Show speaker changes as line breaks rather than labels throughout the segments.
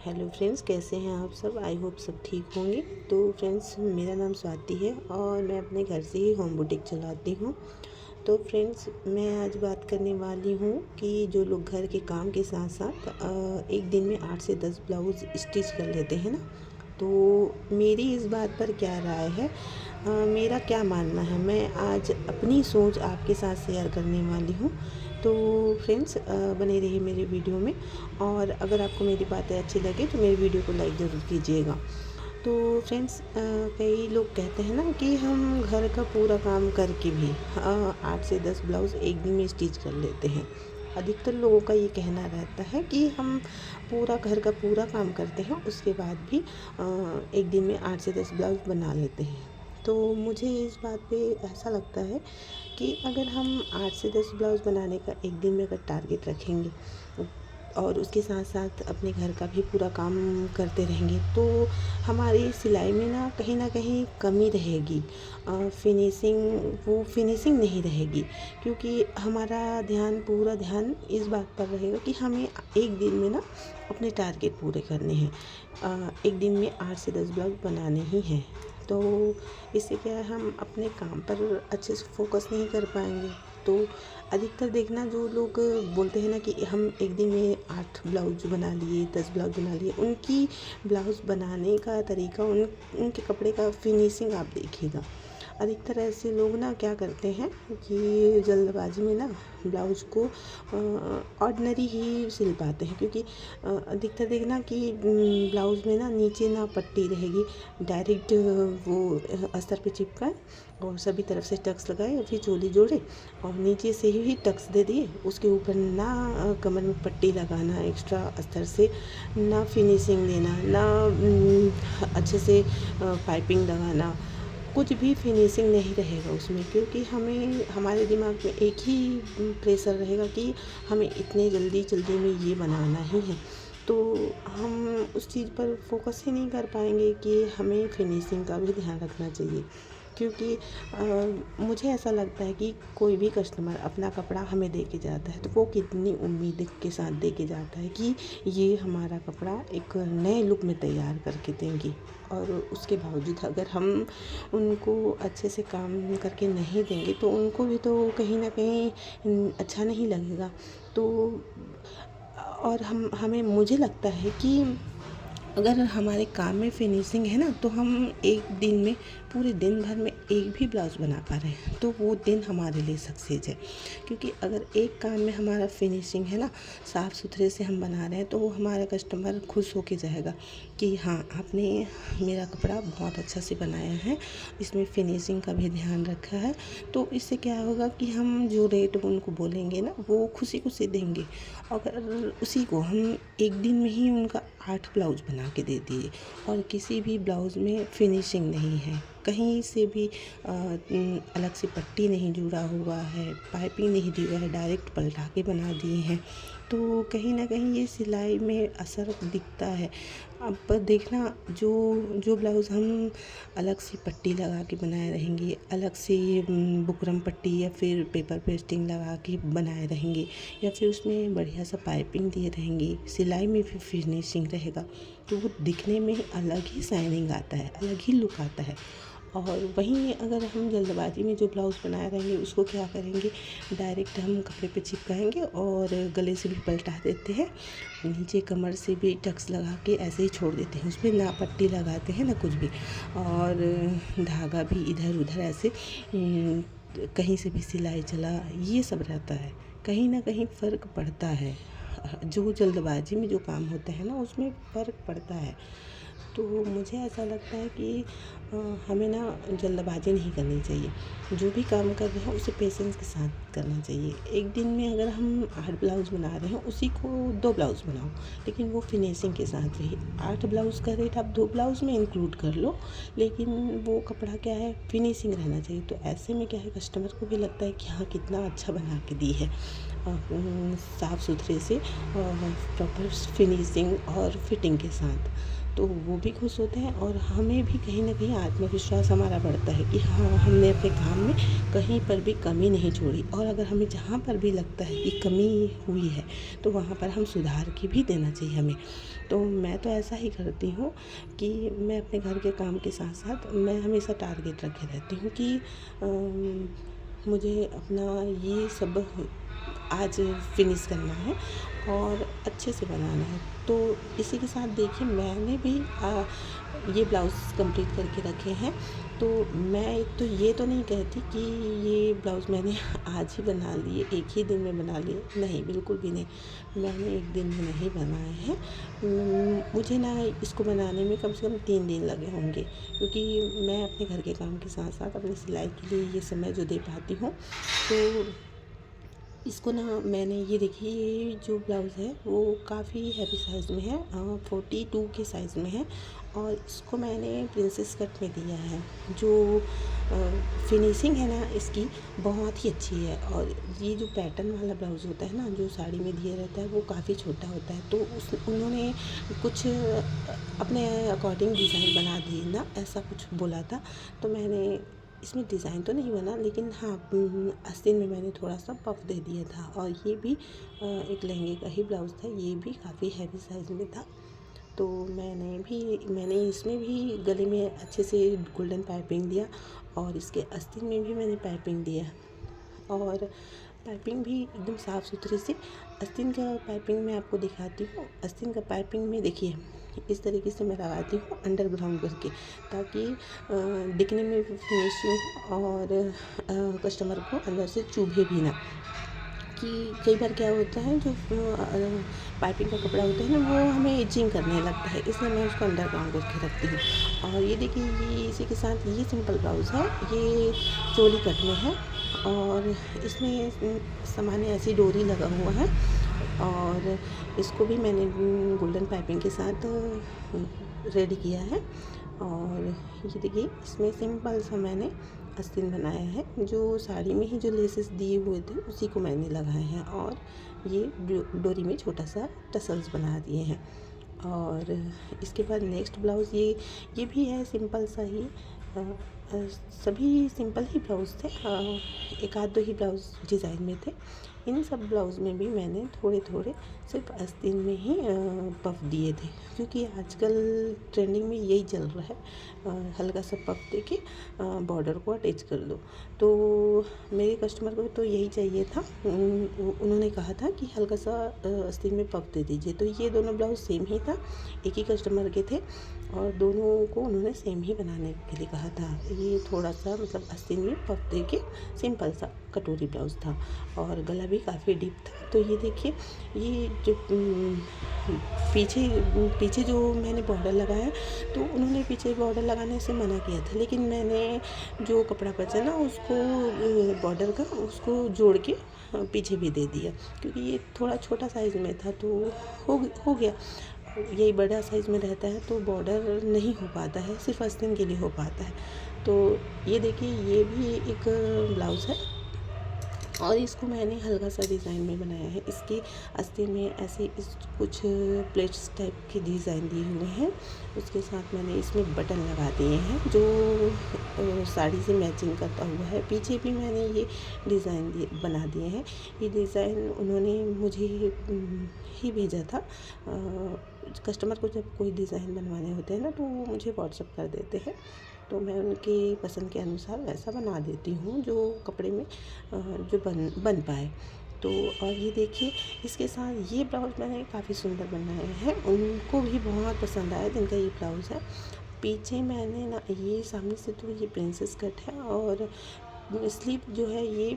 Hello friends, कैसे हैं आप सब। आई होप सब ठीक होंगे। तो फ्रेंड्स, मेरा नाम स्वाति है और मैं अपने घर से ही होम बुटीक चलाती हूँ। तो फ्रेंड्स, मैं आज बात करने वाली हूँ कि जो लोग घर के काम के साथ साथ एक दिन में 8 से 10 ब्लाउज़ स्टिच कर लेते हैं ना, तो मेरी इस बात पर क्या राय है, मेरा क्या मानना है, मैं आज अपनी सोच आपके साथ शेयर करने वाली हूँ। तो फ्रेंड्स, बने रहिए मेरे वीडियो में। और अगर आपको मेरी बातें अच्छी लगे तो मेरी वीडियो को लाइक ज़रूर कीजिएगा। तो फ्रेंड्स, कई लोग कहते हैं ना कि हम घर का पूरा काम करके भी 8 से 10 ब्लाउज़ एक दिन में स्टिच कर लेते हैं। अधिकतर लोगों का ये कहना रहता है कि हम पूरा घर का पूरा काम करते हैं, उसके बाद भी एक दिन में 8 से 10 ब्लाउज़ बना लेते हैं। तो मुझे इस बात पे ऐसा लगता है कि अगर हम 8 से 10 ब्लाउज़ बनाने का एक दिन में अगर टारगेट रखेंगे और उसके साथ साथ अपने घर का भी पूरा काम करते रहेंगे, तो हमारी सिलाई में ना कहीं कमी रहेगी। फिनिशिंग नहीं रहेगी, क्योंकि हमारा पूरा ध्यान इस बात पर रहेगा कि हमें एक दिन में ना अपने टारगेट पूरे करने हैं। एक दिन में 8 से 10 ब्लाउज बनाने ही हैं। तो इससे क्या है, हम अपने काम पर अच्छे से फोकस नहीं कर पाएंगे। तो अधिकतर देखना, जो लोग बोलते हैं ना कि हम एक दिन में 8 ब्लाउज बना लिए, 10 ब्लाउज बना लिए, उनकी ब्लाउज बनाने का तरीका, उनके कपड़े का फिनिशिंग आप देखिएगा। अधिकतर ऐसे लोग ना क्या करते हैं कि जल्दबाजी में ना ब्लाउज को ऑर्डिनरी ही सिल पाते हैं, क्योंकि अधिकतर देखना कि ब्लाउज में ना नीचे ना पट्टी रहेगी, डायरेक्ट वो अस्तर पे चिपकाए और सभी तरफ से टक्स लगाए और फिर चोली जोड़े और नीचे से ही टक्स दे दिए। उसके ऊपर ना कमर में पट्टी लगाना एक्स्ट्रा अस्तर से, ना फिनिशिंग देना, ना अच्छे से पाइपिंग लगाना, कुछ भी फिनिशिंग नहीं रहेगा उसमें, क्योंकि हमें हमारे दिमाग में एक ही प्रेशर रहेगा कि हमें इतने जल्दी में ये बनाना ही है। तो हम उस चीज़ पर फोकस ही नहीं कर पाएंगे कि हमें फिनिशिंग का भी ध्यान रखना चाहिए। क्योंकि मुझे ऐसा लगता है कि कोई भी कस्टमर अपना कपड़ा हमें दे के जाता है तो वो कितनी उम्मीद के साथ दे के जाता है कि ये हमारा कपड़ा एक नए लुक में तैयार करके देंगी, और उसके बावजूद अगर हम उनको अच्छे से काम करके नहीं देंगे तो उनको भी तो कहीं ना कहीं अच्छा नहीं लगेगा। तो और मुझे लगता है कि अगर हमारे काम में फिनिशिंग है ना, तो हम एक दिन में, पूरे दिन भर में एक भी ब्लाउज़ बना पा रहे हैं तो वो दिन हमारे लिए सक्सेस है। क्योंकि अगर एक काम में हमारा फिनिशिंग है ना, साफ़ सुथरे से हम बना रहे हैं, तो वो हमारा कस्टमर खुश होके जाएगा कि हाँ, आपने मेरा कपड़ा बहुत अच्छा से बनाया है, इसमें फिनिशिंग का भी ध्यान रखा है। तो इससे क्या होगा कि हम जो रेट उनको बोलेंगे ना, वो खुशी देंगे। अगर उसी को हम एक दिन में ही उनका 8 ब्लाउज बना के दे दिए और किसी भी ब्लाउज़ में फिनिशिंग नहीं है, कहीं से भी अलग से पट्टी नहीं जुड़ा हुआ है, पाइपिंग नहीं दी हुआ है, डायरेक्ट पलटा के बना दिए हैं, तो कहीं ना कहीं ये सिलाई में असर दिखता है। अब देखना, जो ब्लाउज़ हम अलग से पट्टी लगा के बनाए रहेंगे, अलग से बुकरम पट्टी या फिर पेपर पेस्टिंग लगा के बनाए रहेंगे, या फिर उसमें बढ़िया सा पाइपिंग दिए रहेंगे, सिलाई में भी फिनिशिंग रहेगा, तो वो दिखने में अलग ही शाइनिंग आता है, अलग ही लुक आता है। और वहीं अगर हम जल्दबाजी में जो ब्लाउज़ बनाए रहेंगे, उसको क्या करेंगे, डायरेक्ट हम कपड़े पे चिपकाएंगे और गले से भी पलटा देते हैं, नीचे कमर से भी टक्स लगा के ऐसे ही छोड़ देते हैं, उसमें ना पट्टी लगाते हैं ना कुछ भी, और धागा भी इधर उधर ऐसे कहीं से भी सिलाई चला, ये सब रहता है। कहीं ना कहीं फ़र्क पड़ता है, जो जल्दबाजी में जो काम होता है ना, उसमें फ़र्क पड़ता है। तो मुझे ऐसा लगता है कि हमें ना जल्दबाजी नहीं करनी चाहिए। जो भी काम कर रहे हैं उसे पेशेंस के साथ करना चाहिए। एक दिन में अगर हम 8 ब्लाउज़ बना रहे हैं, उसी को 2 ब्लाउज़ बनाओ, लेकिन वो फिनिशिंग के साथ रही। 8 ब्लाउज़ का रेट आप 2 ब्लाउज़ में इंक्लूड कर लो, लेकिन वो कपड़ा क्या है, फिनिशिंग रहना चाहिए। तो ऐसे में क्या है, कस्टमर को भी लगता है कि हाँ, कितना अच्छा बना के दी है, साफ़ सुथरे से और प्रॉपर फिनिशिंग और फिटिंग के साथ। तो वो भी खुश होते हैं और हमें भी कहीं न कहीं आत्मविश्वास हमारा बढ़ता है कि हाँ, हमने अपने काम में कहीं पर भी कमी नहीं छोड़ी। और अगर हमें जहाँ पर भी लगता है कि कमी हुई है तो वहाँ पर हम सुधार की भी देना चाहिए हमें। तो मैं तो ऐसा ही करती हूँ कि मैं अपने घर के काम के साथ-साथ मैं हमेशा टारगेट रखे रहती हूँ कि मुझे अपना ये सब आज फिनिश करना है और अच्छे से बनाना है। तो इसी के साथ देखिए मैंने भी ये ब्लाउज़ कंप्लीट करके रखे हैं। तो मैं तो ये तो नहीं कहती कि ये ब्लाउज़ मैंने आज ही बना लिए, एक ही दिन में बना लिए, नहीं बिल्कुल भी नहीं। मैंने एक दिन में नहीं बनाए हैं। मुझे ना इसको बनाने में कम से कम 3 दिन लगे होंगे, क्योंकि मैं अपने घर के काम के साथ-साथ अपनी सिलाई के लिए ये समय जो दे पाती हूँ। तो इसको ना मैंने ये देखिए ये जो ब्लाउज़ है वो काफ़ी हैवी साइज़ में है, 42 के साइज़ में है और इसको मैंने प्रिंसेस कट में दिया है। जो फिनिशिंग है ना इसकी बहुत ही अच्छी है। और ये जो पैटर्न वाला ब्लाउज़ होता है ना जो साड़ी में दिया रहता है वो काफ़ी छोटा होता है, तो उन्होंने कुछ अपने अकॉर्डिंग डिज़ाइन बना दिए ना, ऐसा कुछ बोला था। तो मैंने इसमें डिज़ाइन तो नहीं बना, लेकिन हाँ आस्तीन में मैंने थोड़ा सा पफ दे दिया था। और ये भी एक लहंगे का ही ब्लाउज़ था, ये भी काफ़ी हैवी साइज़ में था। तो मैंने इसमें भी गले में अच्छे से गोल्डन पाइपिंग दिया और इसके आस्तीन में भी मैंने पाइपिंग दिया और पाइपिंग भी एकदम साफ़ सुथरे से। आस्तीन का पाइपिंग मैं आपको दिखाती हूँ। आस्तीन का पाइपिंग में देखिए इस तरीके से मैं लगाती हूँ अंडरग्राउंड करके, ताकि दिखने में भी फिनिशिंग और कस्टमर को अंदर से चुभे भी ना। कि कई बार क्या होता है जो पाइपिंग का कपड़ा होता है ना वो हमें इचिंग करने लगता है, इसलिए मैं उसको अंडरग्राउंड करके रखती हूँ। और ये देखिए ये इसी के साथ ये सिंपल ब्लाउज़ है, ये चोली कट में है और इसमें सामान्य ऐसी डोरी लगा हुआ है और इसको भी मैंने गोल्डन पाइपिंग के साथ रेडी किया है। और ये देखिए इसमें सिंपल सा मैंने आस्तीन बनाया है, जो साड़ी में ही जो लेसेस दिए हुए थे उसी को मैंने लगाए हैं और ये डोरी में छोटा सा टसल्स बना दिए हैं। और इसके बाद नेक्स्ट ब्लाउज़ ये भी है सिंपल सा ही। सभी सिंपल ही ब्लाउज़ थे, एक आध दो ही ब्लाउज़ डिज़ाइन में थे। इन सब ब्लाउज़ में भी मैंने थोड़े थोड़े सिर्फ आस्तीन में ही पफ दिए थे, क्योंकि आजकल ट्रेंडिंग में यही चल रहा है, हल्का सा पफ देके बॉर्डर को अटैच कर दो। तो मेरे कस्टमर को तो यही चाहिए था, उन्होंने कहा था कि हल्का सा आस्तीन में पफ दे दीजिए। तो ये दोनों ब्लाउज़ सेम ही था, एक ही कस्टमर के थे और दोनों को उन्होंने सेम ही बनाने के लिए कहा था। ये थोड़ा सा मतलब आस्तीन में पफ दे के सिंपल सा कटोरी ब्लाउज़ था और गला भी काफ़ी डीप था। तो ये देखिए ये जो पीछे जो मैंने बॉर्डर लगाया तो उन्होंने पीछे बॉर्डर लगाने से मना किया था, लेकिन मैंने जो कपड़ा बचा ना उसको बॉर्डर का उसको जोड़ के पीछे भी दे दिया, क्योंकि ये थोड़ा छोटा साइज़ में था तो हो गया। यही बड़ा साइज़ में रहता है तो बॉर्डर नहीं हो पाता है, सिर्फ आस्तीन के लिए हो पाता है। तो ये देखिए ये भी एक ब्लाउज़ है और इसको मैंने हल्का सा डिज़ाइन में बनाया है। इसकी आस्तीन में ऐसे कुछ प्लेट्स टाइप के डिज़ाइन दिए हुए हैं, उसके साथ मैंने इसमें बटन लगा दिए हैं जो साड़ी से मैचिंग करता हुआ है। पीछे भी मैंने ये डिज़ाइन बना दिए हैं। ये डिज़ाइन उन्होंने मुझे ही भेजा था। कस्टमर को जब कोई डिज़ाइन बनवाने होते हैं ना तो वो मुझे व्हाट्सएप कर देते हैं, तो मैं उनकी पसंद के अनुसार वैसा बना देती हूँ जो कपड़े में जो बन पाए। तो और ये देखिए इसके साथ ये ब्लाउज़ मैंने काफ़ी सुंदर बनाए हैं, उनको भी बहुत पसंद आया जिनका ये ब्लाउज़ है। पीछे मैंने ना ये सामने से तो ये प्रिंसेस कट है और स्लीव जो है ये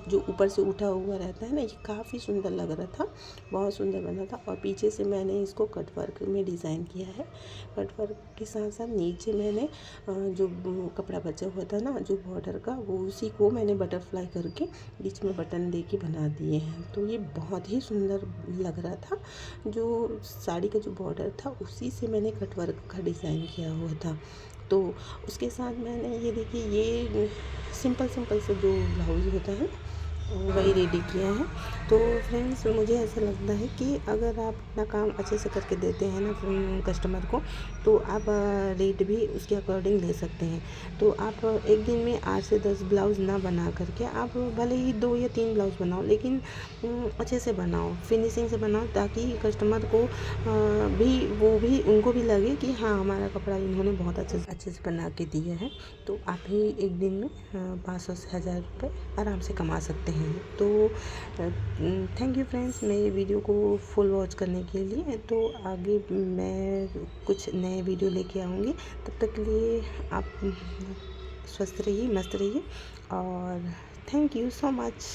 जो ऊपर से उठा हुआ रहता है ना, ये काफ़ी सुंदर लग रहा था, बहुत सुंदर बना था। और पीछे से मैंने इसको कट वर्क में डिज़ाइन किया है। कट वर्क के साथ साथ नीचे मैंने जो कपड़ा बचा हुआ था ना जो बॉर्डर का, वो उसी को मैंने बटरफ्लाई करके बीच में बटन दे के बना दिए हैं। तो ये बहुत ही सुंदर लग रहा था। जो साड़ी का जो बॉर्डर था उसी से मैंने कट वर्क का डिज़ाइन किया हुआ था। तो उसके साथ मैंने ये देखिए ये सिंपल से जो ब्लाउज़ होता है वही रेडी किया है। तो फ्रेंड्स मुझे ऐसा लगता है कि अगर आप अपना काम अच्छे से करके देते हैं ना कस्टमर को, तो आप रेट भी उसके अकॉर्डिंग ले सकते हैं। तो आप एक दिन में 8 से 10 ब्लाउज़ ना बना करके आप भले ही 2 या 3 ब्लाउज़ बनाओ, लेकिन अच्छे से बनाओ, फिनिशिंग से बनाओ, ताकि कस्टमर को भी उनको भी लगे कि हाँ, हमारा कपड़ा इन्होंने बहुत अच्छे से बना के दिया है। तो आप ही एक दिन में 500 से 1000 रुपये आराम से कमा सकते हैं। तो थैंक यू फ्रेंड्स मेरे वीडियो को फुल वॉच करने के लिए। तो आगे मैं कुछ नए वीडियो लेके आऊँगी। तब तक के लिए आप स्वस्थ रहिए, मस्त रहिए, और थैंक यू सो मच।